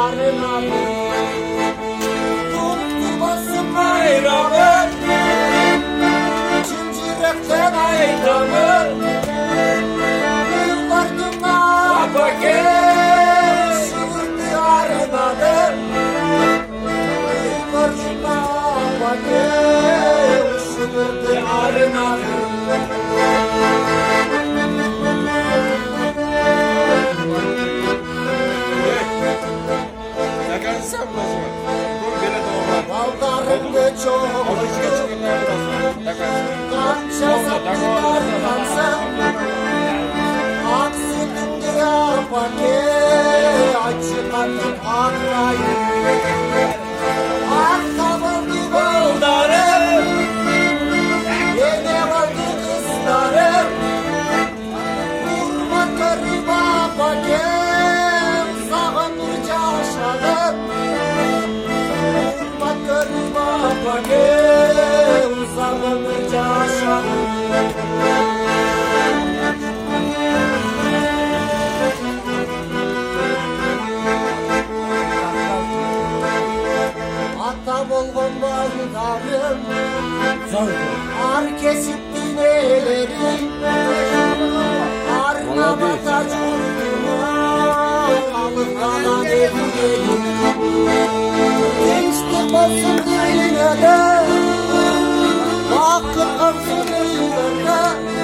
arınadı. Tuttu basın bayramı, Cimcirekten ayramı. Yıllarına bakır, şıvırdı arınadı. Yıllarına bakır, şıvırdı arınadı. Baldarımda çok kança saptılar kansa. Aksıdımdı yapake, açı kaldım aklayı. Aktabaldı baldarım, yine vardı kızlarım. Vurma karıma bakem, sağınırca aşağıdım. Bakır uzanınca aşağı. Atam olgun baldarım, ar kesip dinelerim. Arna bataç vurduma, alıp kalan evlerim. Gençlik olsun diline de, bakır kalsın diline de.